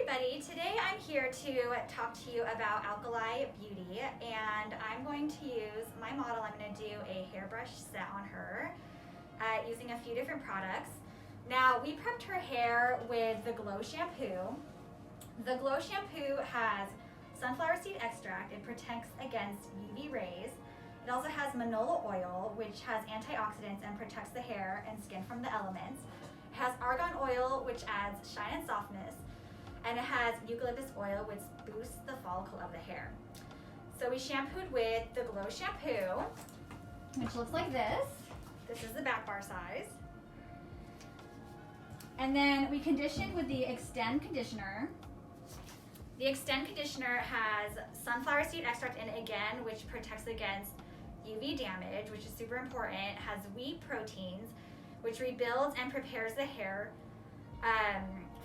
everybody, today I'm here to talk to you about Alkali Beauty, and I'm going to use my model. I'm going to do a hairbrush set on her using a few different products. Now, we prepped her hair with the Glow shampoo. The Glow shampoo has sunflower seed extract. It protects against UV rays. It also has manola oil, which has antioxidants and protects the hair and skin from the elements. It has argan oil, which adds shine and softness. And it has eucalyptus oil, which boosts the follicle of the hair. So we shampooed with the Glow shampoo, which looks like this. This is the back bar size. And then we conditioned with the Extend conditioner. The Extend conditioner has sunflower seed extract in it again, which protects against UV damage, which is super important. It has wheat proteins, which rebuilds and prepares the hair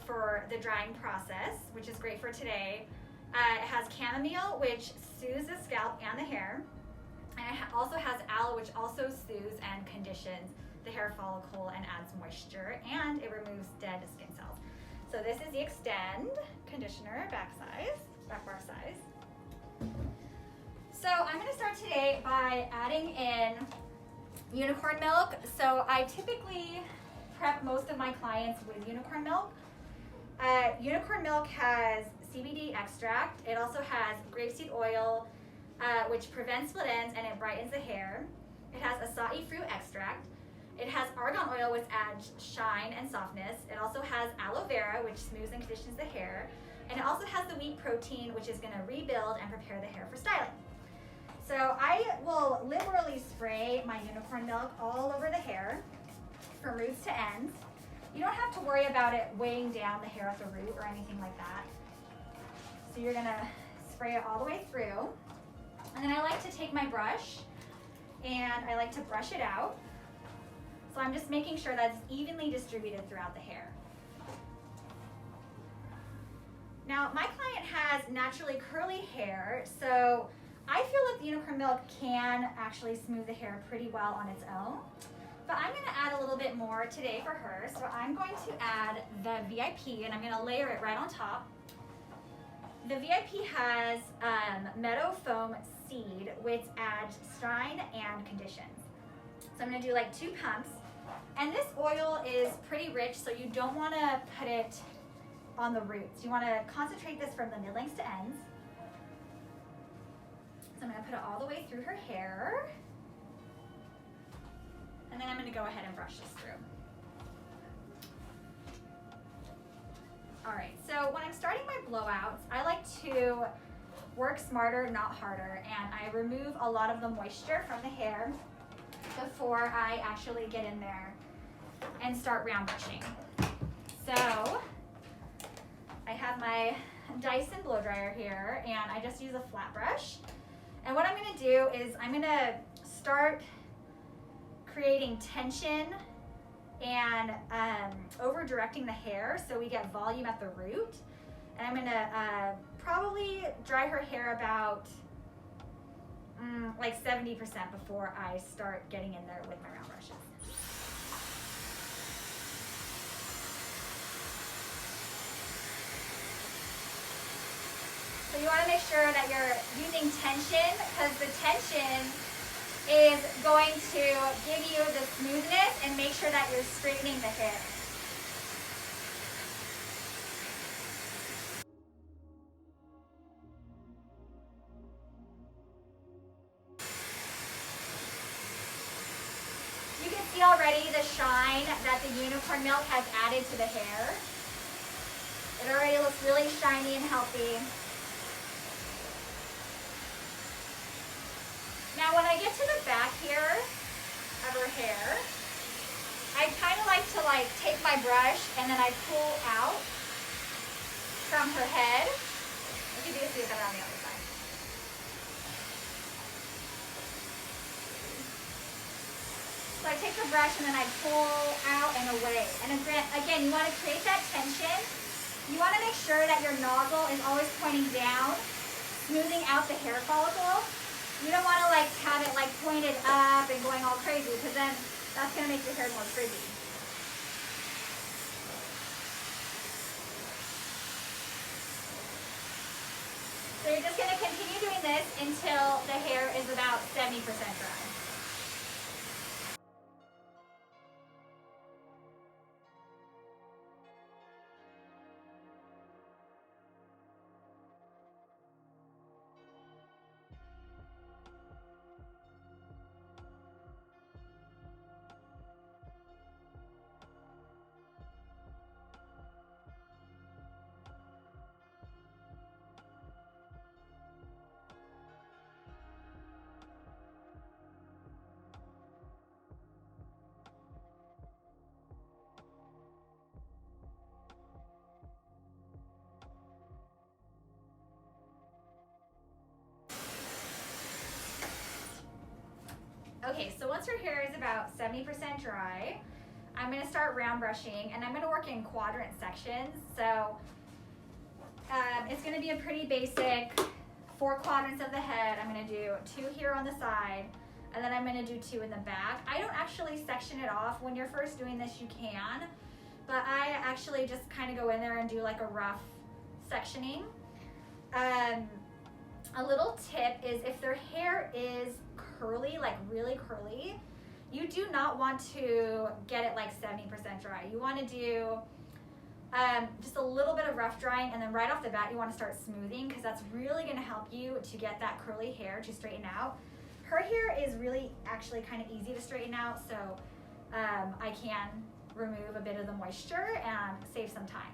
for the drying process, which is great for today. It has chamomile, which soothes the scalp and the hair. And it also has aloe, which also soothes and conditions the hair follicle and adds moisture, and it removes dead skin cells. So this is the Extend conditioner, back bar size. So I'm going to start today by adding in unicorn milk. So I typically prep most of my clients with unicorn milk. Unicorn milk has CBD extract. It also has grapeseed oil, which prevents split ends and it brightens the hair. It has acai fruit extract. It has argan oil, which adds shine and softness. It also has aloe vera, which smooths and conditions the hair. And it also has the wheat protein, which is going to rebuild and prepare the hair for styling. So I will liberally spray my unicorn milk all over the hair from roots to ends. You don't have to worry about it weighing down the hair at the root or anything like that. So you're gonna spray it all the way through. And then I like to take my brush and I like to brush it out. So I'm just making sure that it's evenly distributed throughout the hair. Now, my client has naturally curly hair, so I feel that the unicorn milk can actually smooth the hair pretty well on its own. But I'm going to add a little bit more today for her. So I'm going to add the VIP, and I'm going to layer it right on top. The VIP has meadow foam seed, which adds shine and conditions. So I'm going to do like 2 pumps. And this oil is pretty rich, so you don't want to put it on the roots. You want to concentrate this from the mid-lengths to ends. So I'm going to put it all the way through her hair. And then I'm going to go ahead and brush this through. All right, so when I'm starting my blowouts, I like to work smarter, not harder, and I remove a lot of the moisture from the hair before I actually get in there and start round brushing. So I have my Dyson blow dryer here, and I just use a flat brush. And what I'm going to do is I'm going to start creating tension and over directing the hair so we get volume at the root. And I'm going to probably dry her hair about like 70% before I start getting in there with my round brushes. So you want to make sure that you're using tension, because the tension is going to give you the smoothness and make sure that you're straightening the hair. You can see already the shine that the unicorn milk has added to the hair. It already looks really shiny and healthy. Now when I get to the back here of her hair, I kind of like to take my brush and then I pull out from her head. You can do this around the other side. So I take the brush and then I pull out and away. And again, you want to create that tension. You want to make sure that your nozzle is always pointing down, smoothing out the hair follicle. You don't want to have it pointed up and going all crazy, because then that's going to make your hair more frizzy. So you're just going to continue doing this until the hair is about 70% dry. Okay, so once your hair is about 70% dry, I'm going to start round brushing, and I'm going to work in quadrant sections. So it's going to be a pretty basic 4 quadrants of the head. I'm going to do 2 here on the side, and then I'm going to do 2 in the back. I don't actually section it off. When you're first doing this, you can, but I actually just kind of go in there and do like a rough sectioning. A little tip is if their hair is curly, like really curly, you do not want to get it like 70% dry. You want to do just a little bit of rough drying, and then right off the bat you want to start smoothing, because that's really going to help you to get that curly hair to straighten out. Her hair is really actually kind of easy to straighten out, so I can remove a bit of the moisture and save some time.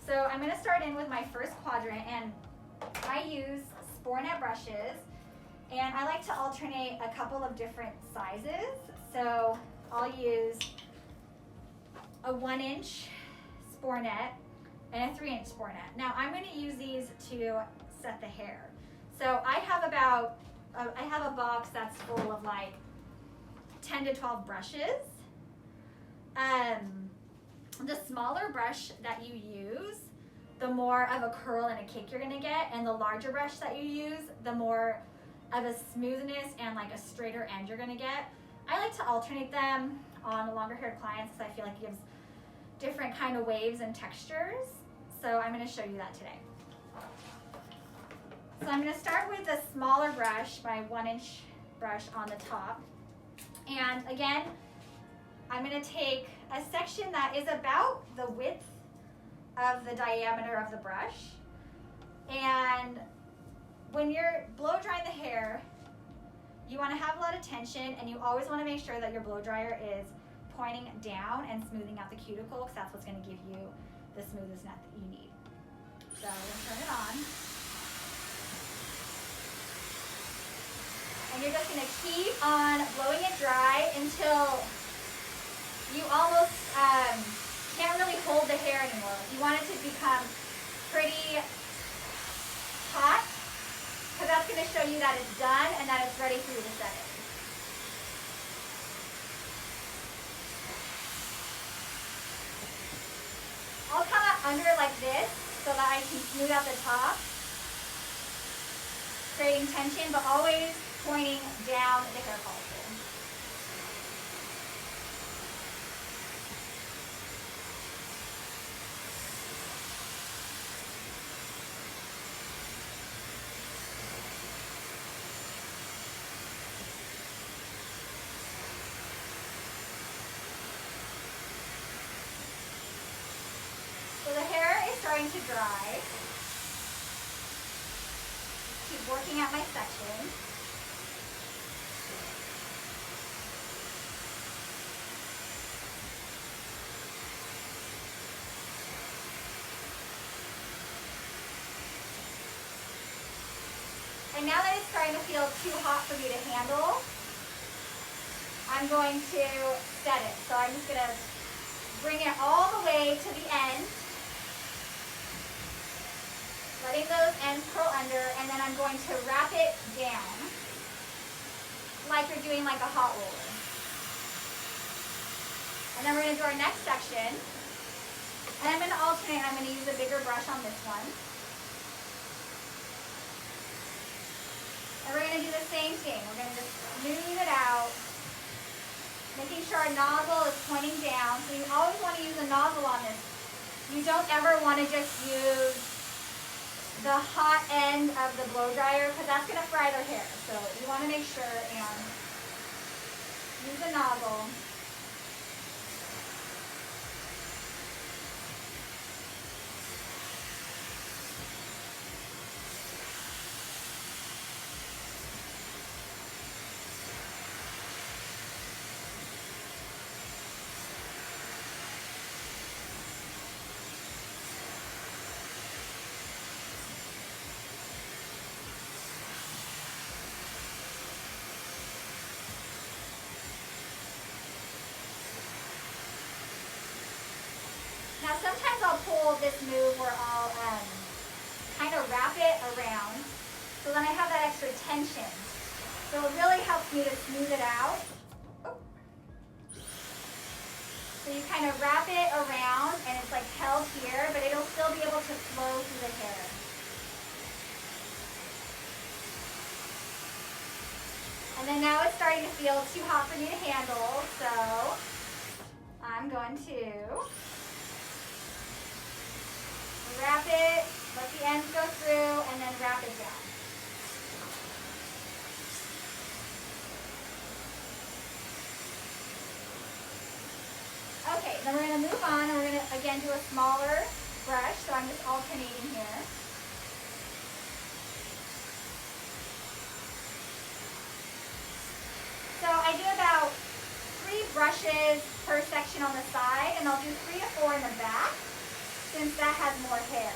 So I'm going to start in with my first quadrant, and I use Spornet brushes, and I like to alternate a couple of different sizes. So I'll use a 1-inch Spornet and a 3-inch Spornet. Now I'm going to use these to set the hair. So I have a box that's full of like 10 to 12 brushes. The smaller brush that you use, the more of a curl and a kick you're gonna get, and the larger brush that you use, the more of a smoothness and like a straighter end you're gonna get. I like to alternate them on longer haired clients because I feel like it gives different kind of waves and textures. So I'm gonna show you that today. So I'm gonna start with the smaller brush, my 1-inch brush on the top. And again, I'm gonna take a section that is about the width of the diameter of the brush. And when you're blow drying the hair, you want to have a lot of tension, and you always want to make sure that your blow dryer is pointing down and smoothing out the cuticle, because that's what's going to give you the smoothest net that you need. So we're going to turn it on. And you're just going to keep on blowing it dry until you almost can't really hold the hair anymore. You want it to become pretty hot, because that's going to show you that it's done and that it's ready for you to set it. I'll come up under like this so that I can smooth out the top, creating tension, but always pointing down the hair follicle. So the hair is starting to dry. Keep working at my section. And now that it's starting to feel too hot for me to handle, I'm going to set it. So I'm just going to bring it all the way to the end, letting those ends curl under, and then I'm going to wrap it down like you're doing like a hot roller. And then we're going to do our next section, and I'm going to alternate. I'm going to use a bigger brush on this one. And we're going to do the same thing. We're going to just smooth it out, making sure our nozzle is pointing down. So you always want to use a nozzle on this. You don't ever want to just use the hot end of the blow dryer because that's going to fry their hair. So you want to make sure and use a nozzle. Now sometimes I'll pull this move where I'll kind of wrap it around so then I have that extra tension. So it really helps me to smooth it out. So you kind of wrap it around and it's like held here, but it'll still be able to flow through the hair. And then now it's starting to feel too hot for me to handle, so I'm going to wrap it, let the ends go through, and then wrap it down. Okay, then we're going to move on, and we're going to, again, do a smaller brush, so I'm just alternating here. So I do about 3 brushes per section on the side, and I'll do 3 to 4 in the back, since that has more hair.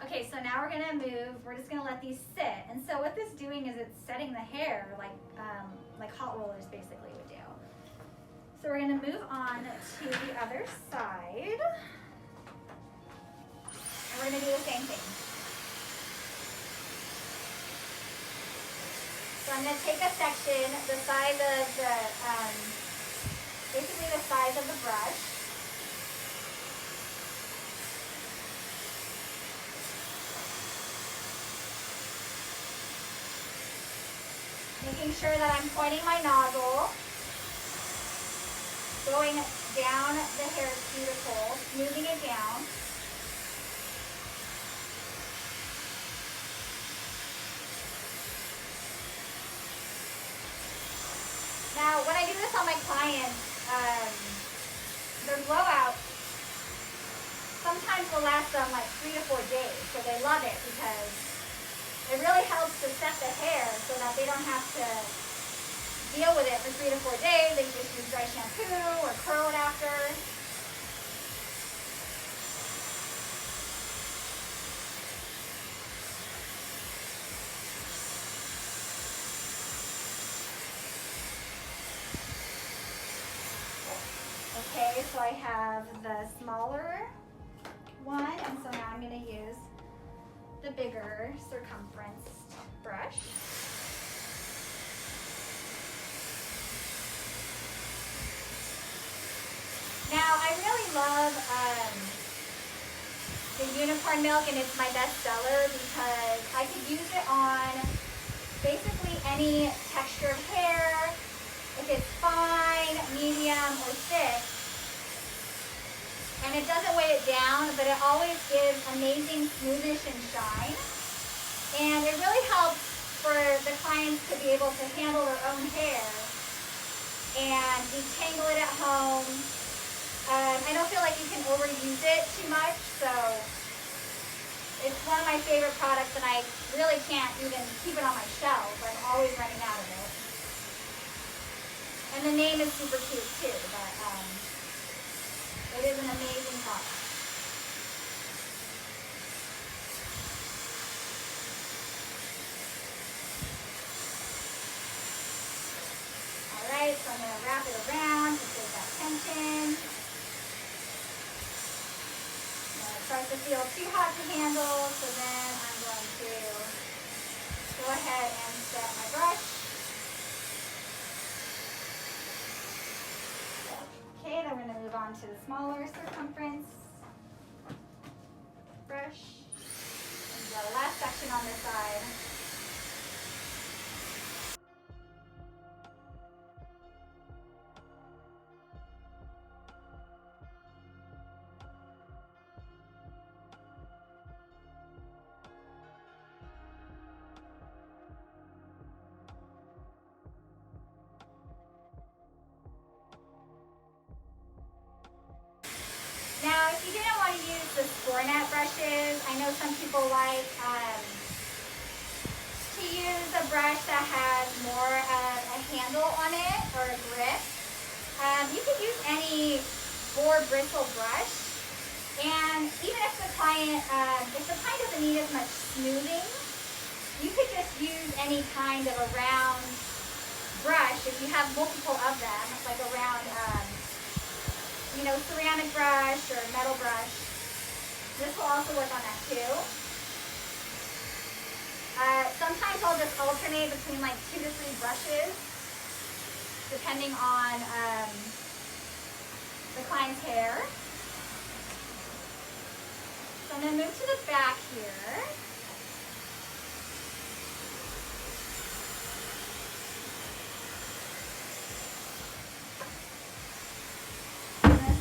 Okay, so now we're gonna move, we're just gonna let these sit. And so what this is doing is it's setting the hair like hot rollers basically would do. So we're going to move on to the other side. And we're going to do the same thing. So I'm going to take a section the size of the, basically the size of the brush. Making sure that I'm pointing my nozzle, going down the hair cuticle, smoothing it down. Now, when I do this on my clients, their blowout sometimes will last them like 3 to 4 days, so they love it because it really helps to set the hair so that they don't have to deal with it for 3 to 4 days. They just use dry shampoo or curl it after. Okay, so I have the smaller one, and so now I'm going to use the bigger circumference brush. Now, I really love the unicorn milk, and it's my best seller because I could use it on basically any texture of hair, if it's fine, medium, or thick. And it doesn't weigh it down, but it always gives amazing smoothness and shine. And it really helps for the clients to be able to handle their own hair and detangle it at home. I don't feel like you can overuse it too much, so it's one of my favorite products, and I really can't even keep it on my shelf. I'm always running out of it. And the name is super cute too, but it is an amazing product. All right, so I'm going to wrap it around to get that tension. It starts to feel too hot to handle, so then I'm going to go ahead and set my brush. Okay, then we're going to move on to the smaller circumference brush. And the last section on this side. Now, if you didn't want to use the 𝒊𝒏𝒄𝒄𝒄 brushes, I know some people like to use a brush that has more of a handle on it or a grip. You could use any boar bristle brush, and even if the client doesn't need as much smoothing, you could just use any kind of a round brush if you have multiple of them, like a round ceramic brush or metal brush. This will also work on that too. Sometimes I'll just alternate between like 2 to 3 brushes, depending on the client's hair. So I'm going to move to the back here.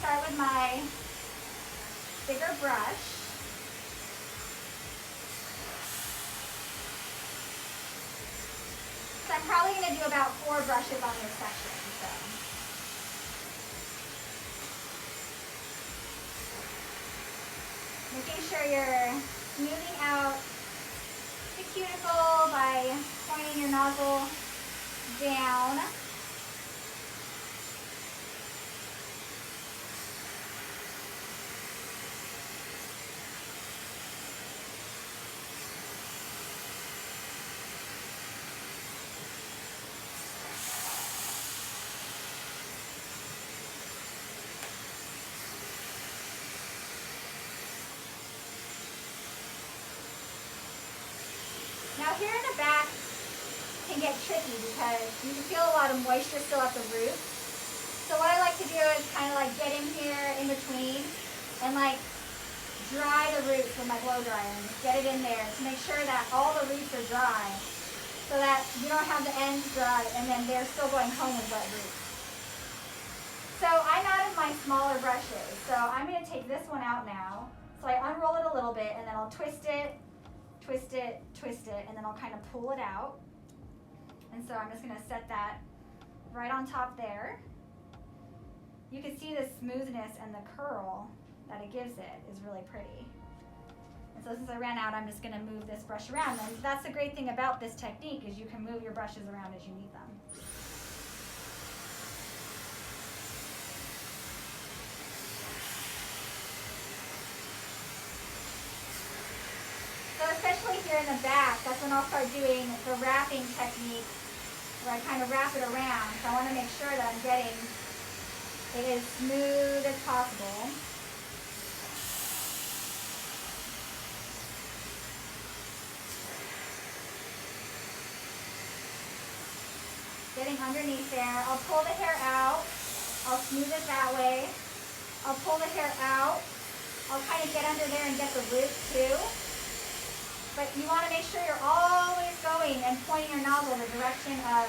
Start with my bigger brush. So I'm probably going to do about 4 brushes on this section. So. Making sure you're smoothing out the cuticle by pointing your nozzle down. Now here in the back can get tricky because you can feel a lot of moisture still at the root. So what I like to do is kind of like get in here in between and like dry the roots with my blow dryer and just get it in there to make sure that all the roots are dry so that you don't have the ends dry and then they're still going home with wet roots. So I'm out of my smaller brushes. So I'm going to take this one out now. So I unroll it a little bit and then I'll twist it, twist it, twist it, and then I'll kind of pull it out. And so I'm just going to set that right on top there. You can see the smoothness and the curl that it gives it is really pretty. And so since I ran out, I'm just going to move this brush around. And that's the great thing about this technique is you can move your brushes around as you need them. So especially here in the back, that's when I'll start doing the wrapping technique where I kind of wrap it around. So I want to make sure that I'm getting it as smooth as possible. Getting underneath there. I'll pull the hair out. I'll smooth it that way. I'll pull the hair out. I'll kind of get under there and get the root too. But you want to make sure you're always going and pointing your nozzle in the direction of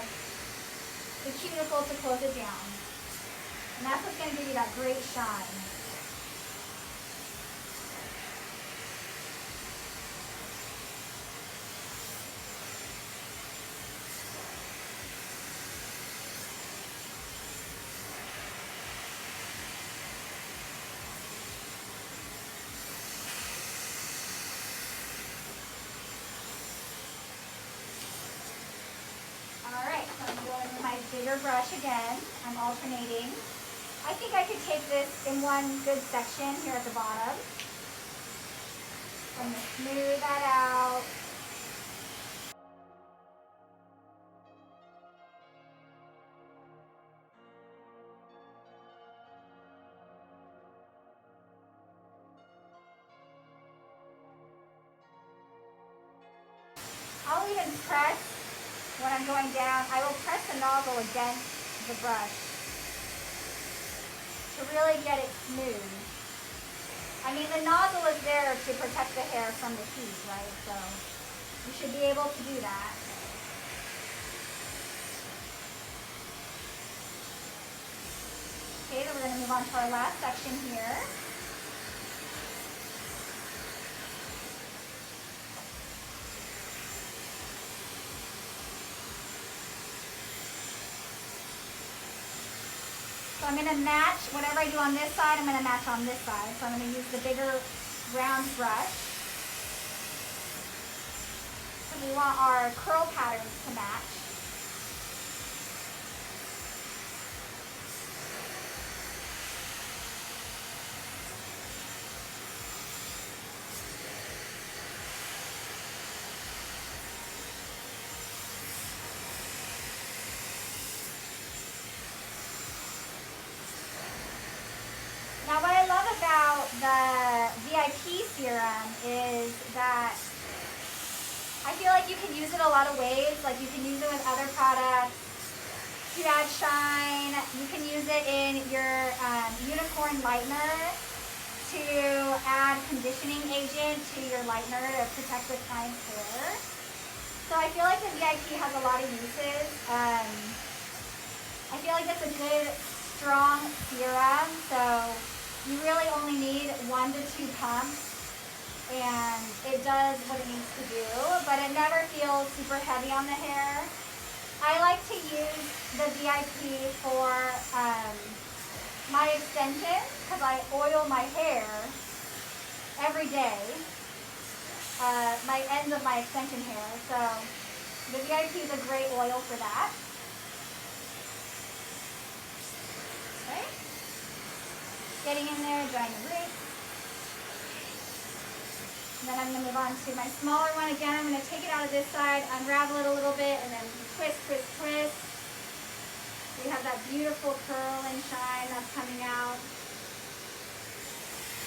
the cuticle to close it down. And that's what's going to give you that great shine. Bigger brush again. I'm alternating. I think I could take this in one good section here at the bottom. I'm going to smooth that out. I'll even press when I'm going down. I will press the nozzle against the brush to really get it smooth. I mean, the nozzle is there to protect the hair from the heat, right? So you should be able to do that. Okay, then we're going to move on to our last section here. So I'm going to match, whatever I do on this side, I'm going to match on this side. So I'm going to use the bigger round brush. So we want our curl patterns to match. Now what I love about the VIP serum is that I feel like you can use it a lot of ways. Like you can use it with other products to add shine. You can use it in your unicorn lightener to add conditioning agent to your lightener to protect the client's hair. So I feel like the VIP has a lot of uses. I feel like it's a good, strong serum. So you really only need 1 to 2 pumps and it does what it needs to do, but it never feels super heavy on the hair. I like to use the VIP for my extensions because I oil my hair every day, my ends of my extension hair. So the VIP is a great oil for that. Getting in there, drying the roots. And then I'm going to move on to my smaller one. Again, I'm going to take it out of this side, unravel it a little bit, and then twist, twist, twist. We have that beautiful curl and shine that's coming out.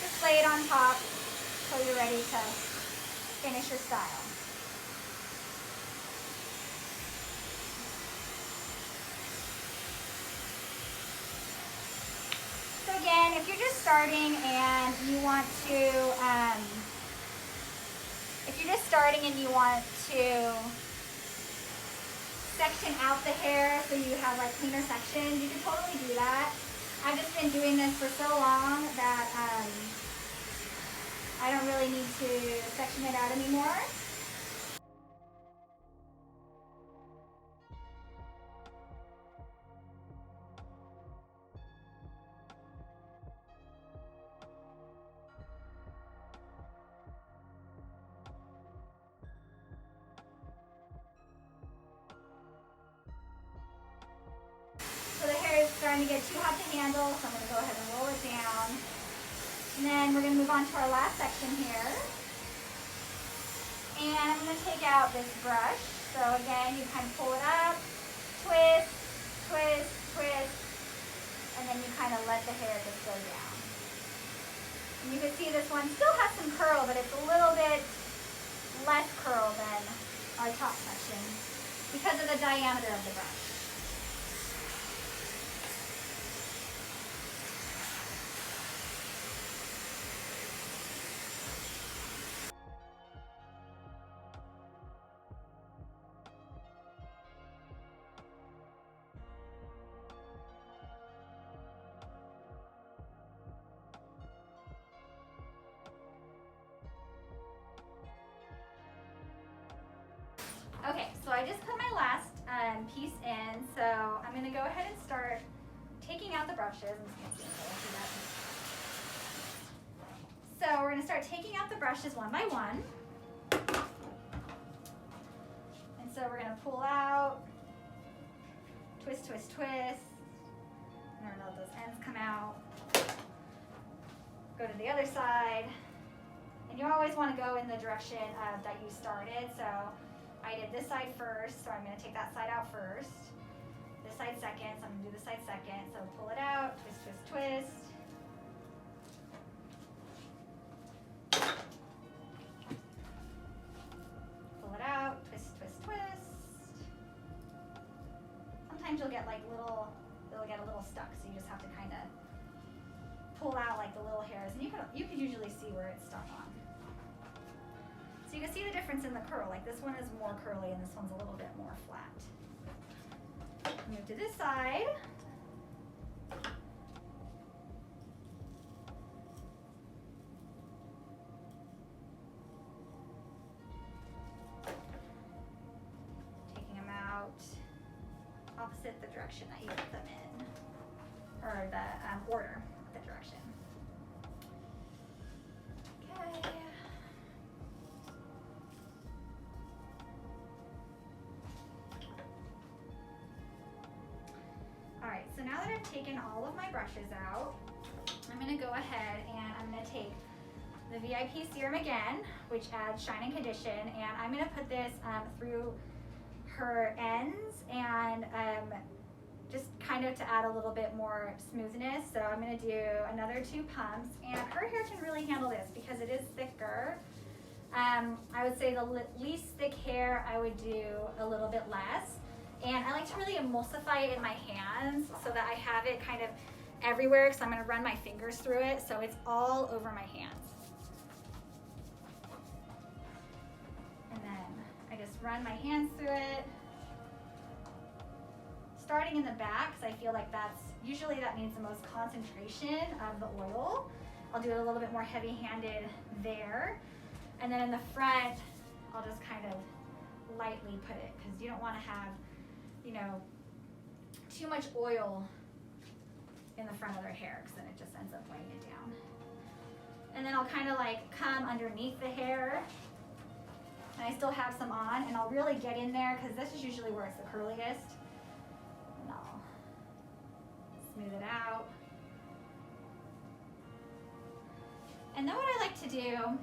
Just lay it on top so you're ready to finish your style. Again, if you're just starting and you want to, section out the hair so you have like cleaner sections, you can totally do that. I've just been doing this for so long that I don't really need to section it out anymore. Starting to get too hot to handle, so I'm going to go ahead and roll it down. And then we're going to move on to our last section here. And I'm going to take out this brush. So again, you kind of pull it up, twist, twist, twist, and then you kind of let the hair just go down. And you can see this one still has some curl, but it's a little bit less curl than our top section because of the diameter of the brush. Okay, so I just put my last piece in, so I'm going to go ahead and start taking out the brushes. So we're going to start taking out the brushes one by one. And so we're going to pull out, twist, twist, twist. I don't know if those ends come out. Go to the other side. And you always want to go in the direction that you started. So I did this side first, so I'm going to take that side out first. This side second, so I'm going to do this side second. So pull it out, twist, twist, twist. Pull it out, twist, twist, twist. Sometimes you'll get like it'll get a little stuck, so you just have to kind of pull out like the little hairs. And you can you can usually see where it's stuck on. So you can see the difference in the curl. Like this one is more curly and this one's a little bit more flat. Move to this side. Taking them out opposite the direction that you put them in, or the order, the direction. Okay. All right, so now that I've taken all of my brushes out, I'm gonna go ahead and I'm gonna take the VIP serum again, which adds shine and condition, and I'm gonna put this through her ends and just kind of to add a little bit more smoothness. So I'm gonna do another 2 pumps, and her hair can really handle this because it is thicker. I would say the least thick hair, I would do a little bit less. And I like to really emulsify it in my hands so that I have it kind of everywhere, because I'm gonna run my fingers through it so it's all over my hands. And then I just run my hands through it. Starting in the back, because I feel like that needs the most concentration of the oil. I'll do it a little bit more heavy-handed there. And then in the front, I'll just kind of lightly put it, because you don't want to have, you know, too much oil in the front of their hair, because then it just ends up weighing it down. And then I'll kind of like come underneath the hair, and I still have some on, and I'll really get in there, because this is usually where it's the curliest. And I'll smooth it out. And then what I like to do,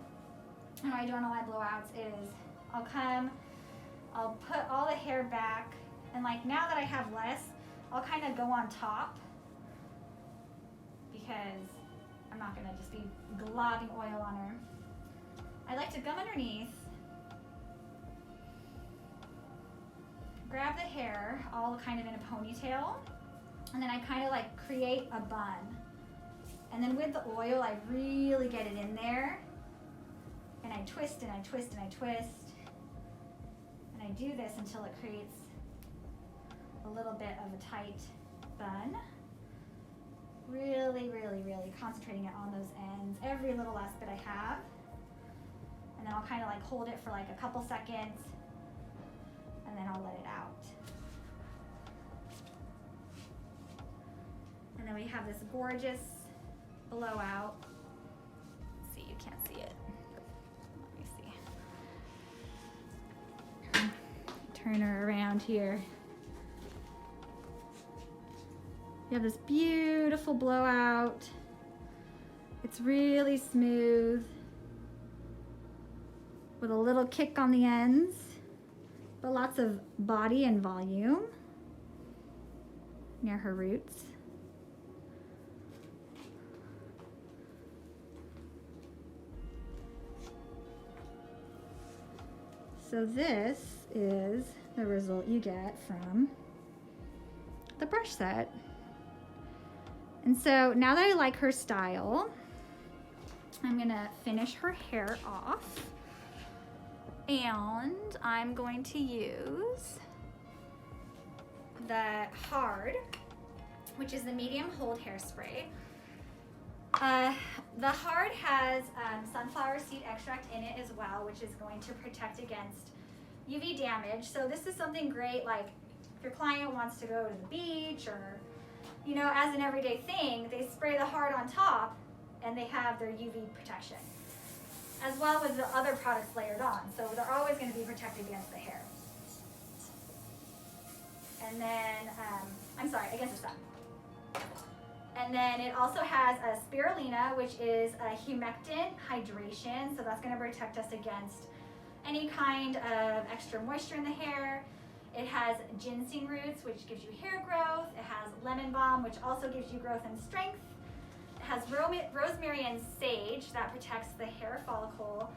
and what I do on all my blowouts, is I'll put all the hair back, and like now that I have less, I'll kind of go on top, because I'm not gonna just be globbing oil on her. I like to come underneath, grab the hair all kind of in a ponytail, and then I kind of like create a bun. And then with the oil, I really get it in there, and I twist and I twist and I twist. And I do this until it creates a little bit of a tight bun. Really, really, really concentrating it on those ends, every little last bit I have. And then I'll kind of like hold it for like a couple seconds, and then I'll let it out. And then we have this gorgeous blowout. Let's see, you can't see it. Let me see. Turn her around here. You have this beautiful blowout. It's really smooth with a little kick on the ends, but lots of body and volume near her roots. So this is the result you get from the brush set. And so now that I like her style, I'm gonna finish her hair off, and I'm going to use the Hard, which is the medium hold hairspray. The Hard has sunflower seed extract in it as well, which is going to protect against UV damage. So this is something great, like if your client wants to go to the beach, or you know, as an everyday thing, they spray the Hard on top and they have their UV protection, as well with the other products layered on. So they're always going to be protected against the hair. And then, against the sun. And then it also has a spirulina, which is a humectant hydration. So that's going to protect us against any kind of extra moisture in the hair. It has ginseng roots, which gives you hair growth. It has lemon balm, which also gives you growth and strength. It has rosemary and sage that protects the hair follicle.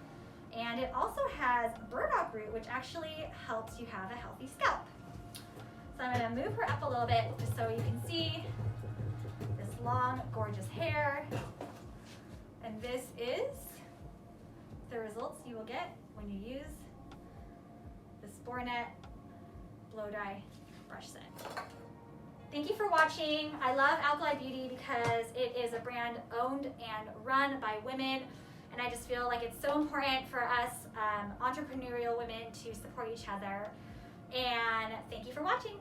And it also has burdock root, which actually helps you have a healthy scalp. So I'm gonna move her up a little bit just so you can see this long, gorgeous hair. And this when you use the Spore Net blow dry brush set. Thank you for watching. I love Alkali Beauty because it is a brand owned and run by women, and I just feel like it's so important for us entrepreneurial women to support each other. And thank you for watching.